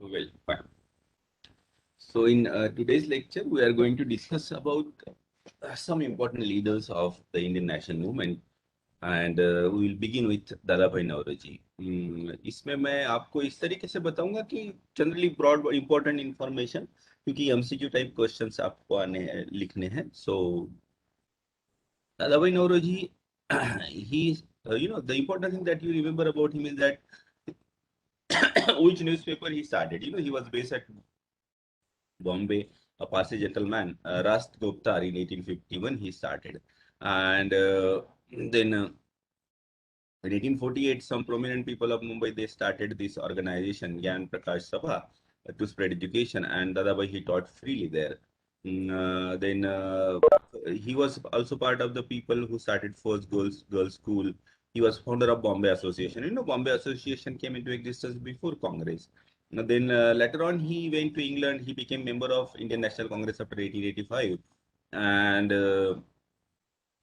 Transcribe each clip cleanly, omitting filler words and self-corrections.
Well, fine. So in today's lecture, we are going to discuss about some important leaders of the Indian national movement, and we will begin with दादा भाई नौरोजी। इसमें मैं आपको इस तरीके से बताऊंगा कि जनरली ब्रॉड इंपॉर्टेंट इंफॉर्मेशन, क्योंकि एमसीक्यू टाइप क्वेश्चंस आपको आने हैं, लिखने हैं। सो दादा भाई Naoroji, he the important thing that you remember about him is that which newspaper he started. He was based at Bombay, a Parsi gentleman, Rast Gupta in 1851 he started. And then in 1848, some prominent people of Mumbai, they started this organization, Gyan Prakash Sabha, to spread education. And Dadabhai, he taught freely there. Then he was also part of the people who started first girls school. He was founder of Bombay Association. Bombay Association came into existence before Congress. Then later on, he went to England. He became member of Indian National Congress after 1885. And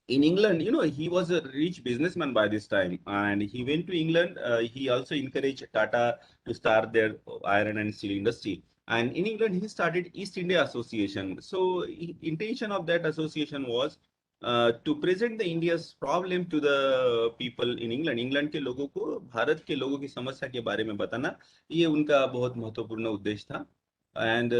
in England, he was a rich businessman by this time, and he went to England. He also encouraged Tata to start their iron and steel industry. And in England, he started East India Association. So, intention of that association was to present the India's problem to the people in England. England के लोगों को भारत के लोगों की समस्या के बारे में बताना, ये उनका बहुत महत्वपूर्ण उद्देश्य था। एंड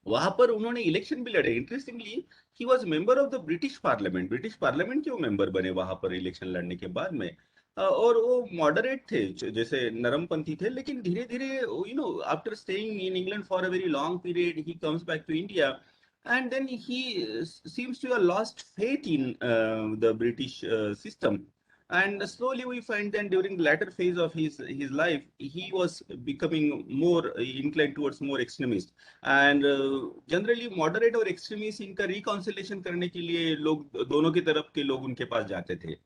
वहां पर उन्होंने इलेक्शन भी लड़े। Interestingly, he was member of the British parliament के वो मेंबर बने वहां पर इलेक्शन लड़ने के बाद में। और वो मॉडरेट थे, जैसे नरमपंथी थे, लेकिन धीरे धीरे after staying in England for a very long period, he comes back to India, and then he seems to have lost faith in the British system. And slowly we find that during the latter phase of his life, he was becoming more inclined towards more extremist. And generally moderate और extremist, इनका reconciliation करने के लिए लोग, दोनों की तरफ के लोग उनके पास जाते थे।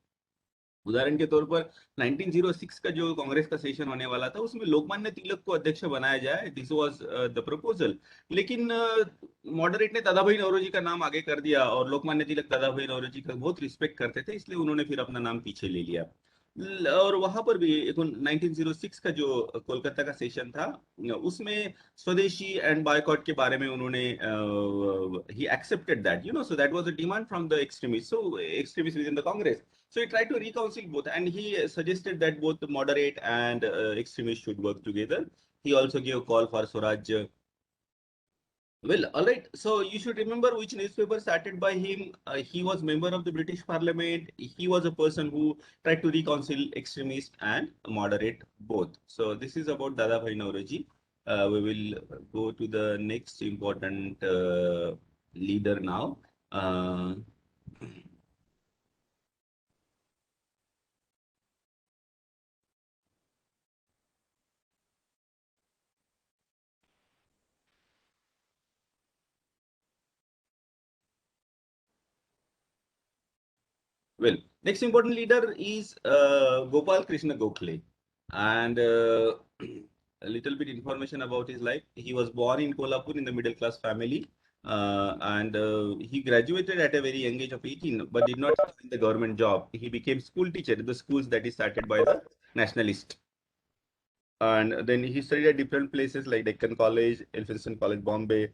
उदाहरण के तौर पर 1906 का जो कांग्रेस का सेशन होने वाला था, उसमें लोकमान्य तिलक को अध्यक्ष बनाया जाए, दिस वाज द प्रपोजल। लेकिन मॉडरेट ने दादाभाई नौरोजी का नाम आगे कर दिया, और लोकमान्य तिलक दादाभाई नौरोजी का बहुत रिस्पेक्ट करते थे, इसलिए उन्होंने फिर अपना नाम पीछे ले लिया। और वहां पर भी 1906 का जो कोलकाता का सेशन था, उसमें स्वदेशी एंड बायकॉट के बारे में उन्होंने he accepted that, so that was a demand from the extremist, so extremist with in the Congress. So he tried to reconcile both, and he suggested that both the moderate and extremists should work together. He also gave a call for Swaraj. Well, all right. So you should remember which newspaper started by him. He was member of the British Parliament. He was a person who tried to reconcile extremist and moderate both. So this is about Dada Bhai Nauroji. We will go to the next important leader now. Uh, Well, next important leader is Gopal Krishna Gokhale. And a little bit information about his life. He was born in Kolhapur in the middle class family. And he graduated at a very young age of 18, but did not find the government job. He became school teacher in the schools that is started by the nationalist. And then he studied at different places like Deccan College, Elphinstone College, Bombay.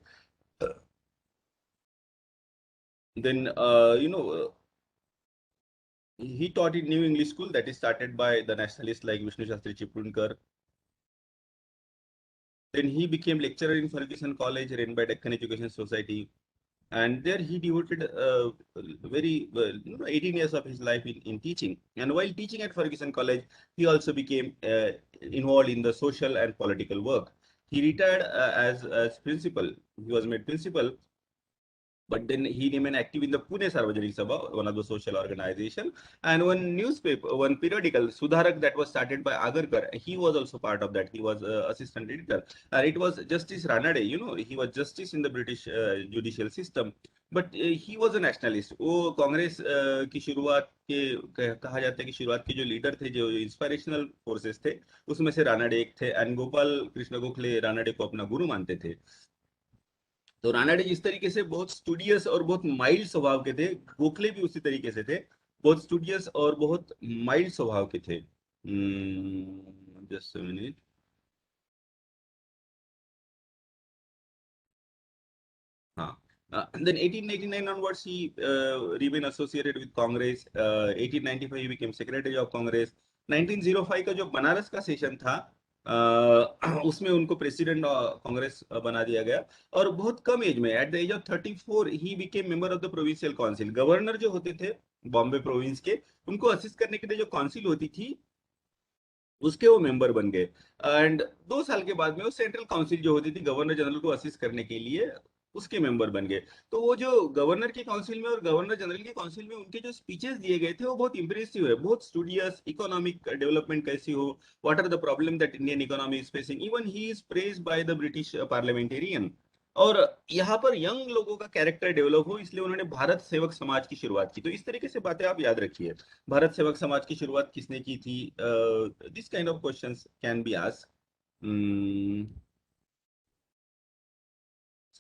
Then, he taught in New English School that is started by the nationalists like Vishnu Shastri Chiplunkar. Then he became lecturer in Ferguson College run by Deccan Education Society. And there he devoted very 18 years of his life in teaching. And while teaching at Ferguson College, he also became involved in the social and political work. He retired as principal. He was made principal, but then he remained active in the Pune Sarvajanik Sabha, one of the social organization, and one newspaper, one periodical, Sudharak, that was started by Agarkar. He was also part of that. He was assistant editor. And it was Justice Ranade, he was justice in the British judicial system. But he was a nationalist. वो कांग्रेस की शुरुआत के कहा जाता है कि शुरुआत के जो लीडर थे, जो इंस्पिरेशनल फोर्सेस थे, उसमें से रानाडे एक थे, एंड गोपाल कृष्ण गोखले रानाडे को अपना गुरु मानते थे। तो रानाडे जिस तरीके से बहुत स्टूडियस और बहुत माइल्ड स्वभाव के थे, गोखले भी उसी तरीके से थे, बहुत स्टूडियस और बहुत माइल्ड स्वभाव के थे। Just minute. Then 1889 onwards, he remained associated with Congress. 1895 he became Secretary of Congress. 1905 का जो बनारस का सेशन था, उसमें उनको प्रेसिडेंट कांग्रेस बना दिया गया। और बहुत कम एज में, at the age of 34, he became member of the provincial council. Governor जो होते थे बॉम्बे प्रोविंस के, उनको असिस्ट करने के लिए जो काउंसिल होती थी, उसके वो मेंबर बन गए। एंड 2 साल के बाद में वो सेंट्रल काउंसिल जो होती थी गवर्नर जनरल को असिस्ट करने के लिए, उसके मेंबर बन गए। तो वो जो गवर्नर की काउंसिल में और गवर्नर जनरल की काउंसिल में उनके जो स्पीचेस दिए गए थे वो बहुत इंप्रेसिव है, बहुत स्टूडियस। इकोनॉमिक डेवलपमेंट कैसी हो, what are the problem that Indian economy is facing, even he is praised by the British parliamentarian. और यहाँ पर यंग लोगों का कैरेक्टर डेवलप हो, इसलिए उन्होंने भारत सेवक समाज की शुरुआत की। तो इस तरीके से बातें आप याद रखिए। भारत सेवक समाज की शुरुआत किसने की थी? This kind of questions can be asked.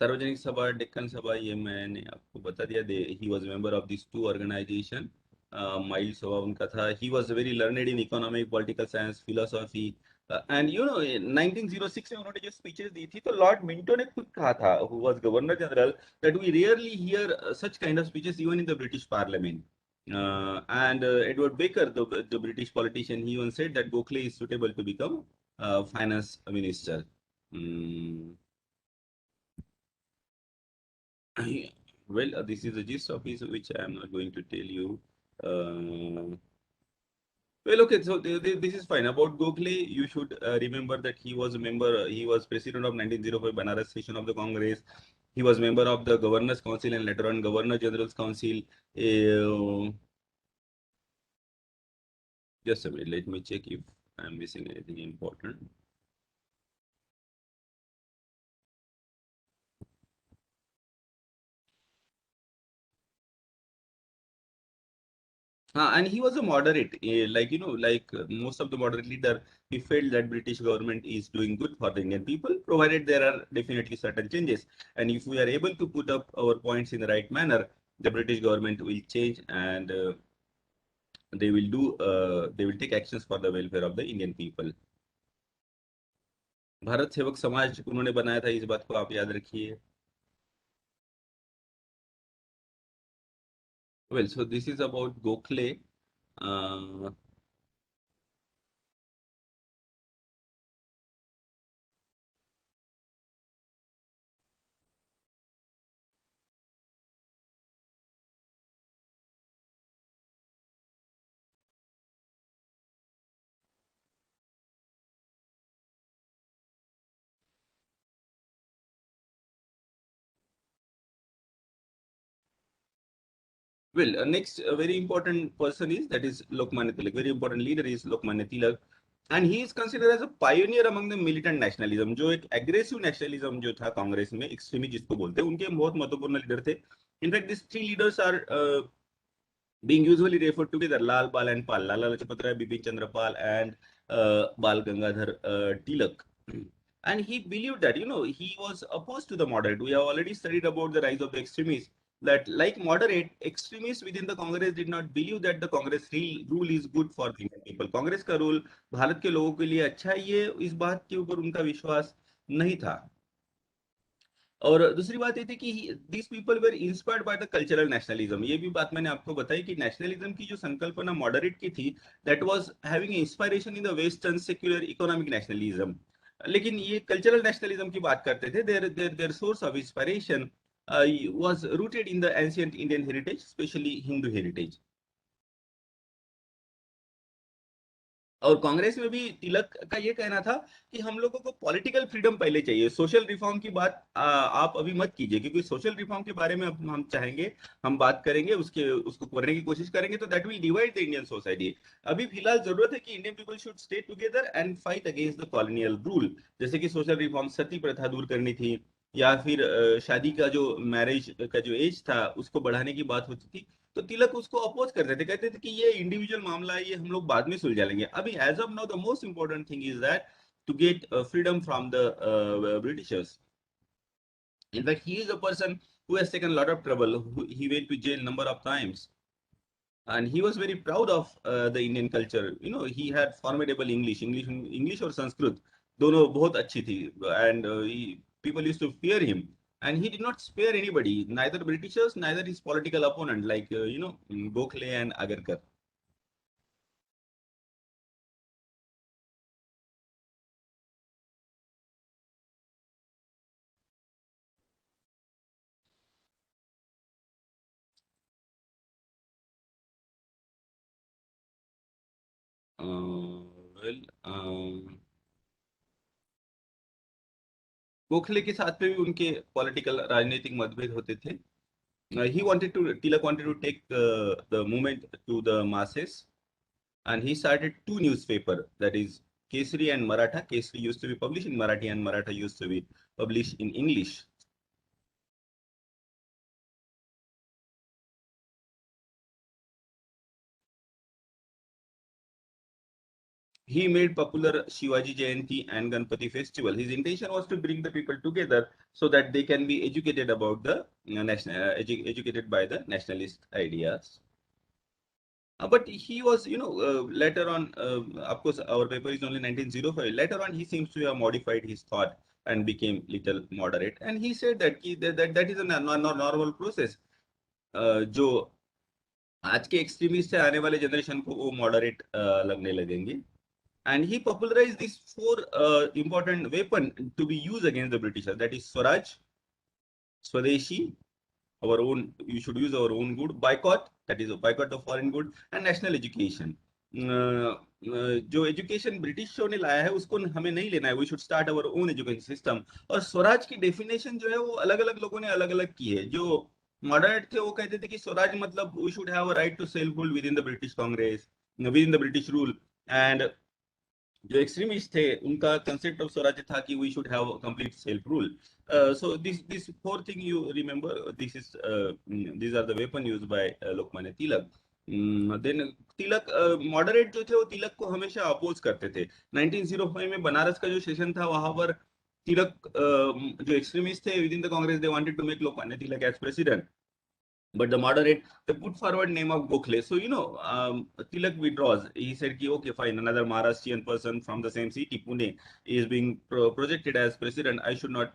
Sarvajanik Sabha, Deccan Sabha, ये मैंने आपको बता दिया। They he was member of this two organisation. माइल सभा उनका था। He was very learned in economic, political science, philosophy. And 1906 में उन्होंने जो स्पीचेस दी थी, तो लॉर्ड मिंटो ने खुद कहा था, who was governor general, that we rarely hear such kind of speeches even in the British parliament. And Edward Baker, the British politician, he once said that Gokhale is suitable to become finance minister. Mm. Well, this is the gist of it, which I am not going to tell you. Uh, well, okay, so this is fine. About Gokhale, you should remember that he was a member, he was president of 1905 Banaras session of the Congress. He was member of the Governors Council and later on Governor General's Council. Uh, just a minute, let me check if I'm missing anything important. And he was a moderate, like most of the moderate leader. He felt that British government is doing good for the Indian people, provided there are definitely certain changes. And if we are able to put up our points in the right manner, the British government will change, and they will take actions for the welfare of the Indian people. Bharat सेवक समाज उन्होंने बनाया था, इस बात को आप याद रखिए। Well, so this is about Gokhale. Uh, Well, next very important person is, that is Lokmanya Tilak. Very important leader is Lokmanya Tilak, and he is considered as a pioneer among the militant nationalism. जो एक aggressive nationalism जो था कांग्रेस में, extremist जिसको बोलते हैं, उनके बहुत महत्वपूर्ण लीडर थे। In fact, these three leaders are being usually referred together: Lal, Bal, and Pal. Lala Lajpat Rai, Bipin Chandra Pal, and Bal Gangadhar Tilak. And he believed that, he was opposed to the moderate. We have already studied about the rise of the extremists, that like moderate, extremists within the Congress did not believe that the Congress rule is good for the Indian people. Congress का rule Bharat के लोगों के लिए अच्छा है, ये इस बात के ऊपर उनका विश्वास नहीं था। और दूसरी बात ये थी कि this people were inspired by the cultural nationalism. ये भी बात मैंने आपको बताई कि नेशनलिज्म की जो संकल्पना मॉडरेट की थी, that was having inspiration in the western secular economic nationalism. लेकिन ये कल्चरल नेशनलिज्म की बात करते थे। Their source of inspiration was rooted in the ancient Indian heritage, especially Hindu heritage. और कांग्रेस में भी तिलक का ये कहना था कि हम लोगों को पॉलिटिकल फ्रीडम पहले चाहिए, सोशल रिफॉर्म की बात आप अभी मत कीजिए, क्योंकि सोशल रिफॉर्म के बारे में हम चाहेंगे, हम बात करेंगे, उसको करने की कोशिश करेंगे, तो that will divide the Indian society. अभी फिलहाल जरूरत है कि Indian people should stay together and fight against the colonial rule. जैसे कि सोशल रिफॉर्म, सती प्रथा दूर करनी थी, या फिर शादी का जो मैरिज का जो एज था उसको बढ़ाने की बात होती थी। तो तिलक उसको अपोज करते थे, कहते थे कि ये इंडिविजुअल मामला है, ये हम लोग बाद में सुलझा लेंगे। अभी as of now the most important thing is that to get freedom from the Britishers. In fact, he is a person who has taken a lot of trouble. He went to jail number of times, and he was very proud of the Indian culture. He had formidable English और संस्कृत दोनों बहुत अच्छी थी, and people used to fear him. and he did not spare anybody, neither Britishers, neither his political opponent, like Gokhale and Agarkar. Well, Gokhale के साथ में भी उनके पॉलिटिकल राजनीतिक मतभेद होते थे. He wanted to Tilak wanted to take the movement to the masses, and he started two newspaper, that is Kesari and Maratha. Kesari used to be published in Marathi and Maratha used to be published in English. He made popular Shivaji Jayanti and Ganpati festival. His intention was to bring the people together so that they can be educated about the educated by the nationalist ideas. But he was, later on, of course, our paper is only 1905. Later on, he seems to have modified his thought and became little moderate. And he said that that is a normal process. जो आज के extremist है, आने वाले generation को वो moderate लगने लगेंगे. And he popularized these four important weapon to be used against the Britishers. That is Swaraj, Swadeshi, our own, you should use our own good, boycott, that is a boycott of foreign good, and national education. जो education ब्रिटिशों ने लाया है उसको हमें नहीं लेना है, we should start our own education system. और स्वराज की डेफिनेशन जो है वो अलग अलग लोगों ने अलग अलग की है. जो मॉडरेट थे वो कहते थे कि स्वराज मतलब we should have a right to self rule within the British Congress, within the British rule. And जो एक्सट्रीमिस्ट थे उनका कंसेप्ट ऑफ स्वराज्य था कि we should have complete self rule. So this four thing you remember, these are the weapon used by Lokmanya Tilak. Then Tilak moderate जो थे वो तिलक को हमेशा अपोज करते थे. 1905 में बनारस का जो सेशन था वहां पर तिलक जो एक्सट्रीमिस्ट थे within the Congress, they wanted to make Lokmanya Tilak as president. But the moderate, they put forward name of Gokhale. So, Tilak withdraws. He said, okay, fine, another Maharashtrian person from the same city, Pune, is being projected as president. I should not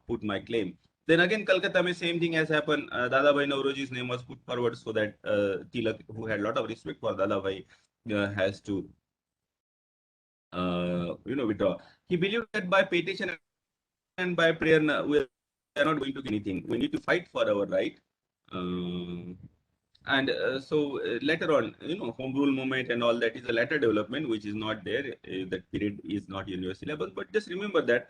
put my claim. Then again, Calcutta, mein same thing has happened. Dadabhai Nauroji's name was put forward so that Tilak, who had a lot of respect for Dadabhai, has to, withdraw. He believed that by petition and by prayer, we are not going to get anything. We need to fight for our right. Um, and so later on, home rule movement and all that is a later development which is not there. That period is not in your syllabus. But just remember that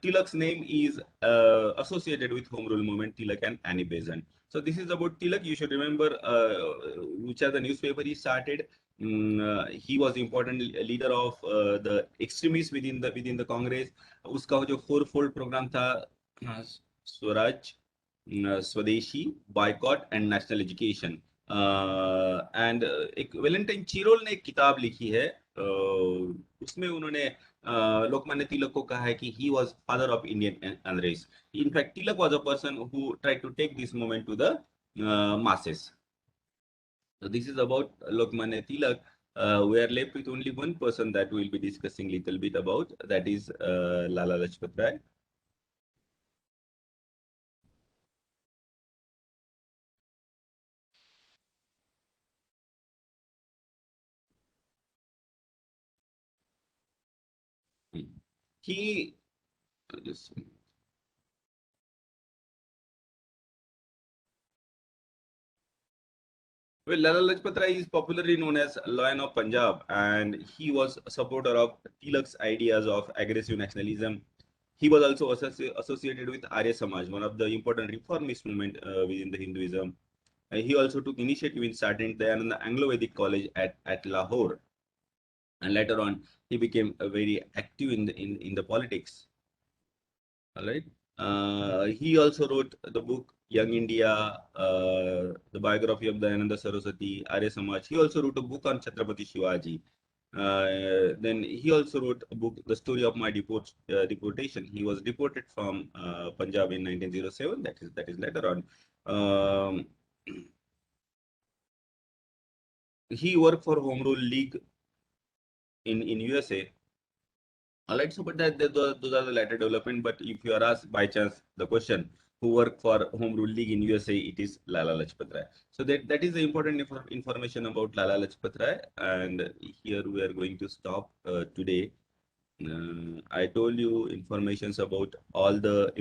Tilak's name is associated with home rule movement, Tilak and Annie Besant. So this is about Tilak. You should remember which are the newspaper he started. He was important leader of the extremists within the Congress. उसका जो fourfold program था, स्वराज, स्वदेशी, boycott and national education. And एक Valentine Chirol ने एक किताब लिखी है, उसमें उन्होंने लोकमान्य तिलक को कहा है कि he was father of Indian unrest. In fact Tilak was a person who tried to take this movement to the masses. So this is about Lokmanya Tilak. We are left with only one person that we will be discussing little bit about, that is Lala Lajpat Rai. He just Well, Lala Lajpat Rai is popularly known as Lion of Punjab, and he was a supporter of Tilak's ideas of aggressive nationalism. He was also associated with Arya Samaj, one of the important reformist movement within the Hinduism. He also took initiative in starting the Anglo-Vedic College at Lahore, and later on he became very active in the politics. All right. He also wrote the book Young India, the biography of Dayananda Saraswati, Arya Samaj. He also wrote a book on Chhatrapati Shivaji. Then he also wrote a book, The Story of My Deportation. He was deported from Punjab in 1907. That is later on. Um, he worked for Home Rule League in USA. All right, so but those are the latter development. But if you are asked by chance the question, who worked for Home Rule League in USA, it is Lala Lajpat Rai. So that is the important information about Lala Lajpat Rai. And here we are going to stop today. I told you informations about all the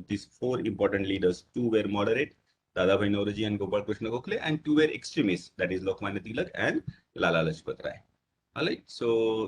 these four important leaders. Two were moderate, Dadabhai Naoroji and Gopal Krishna Gokhale, and two were extremists, that is Lokmanya Tilak and Lala Lajpat Rai. All right, so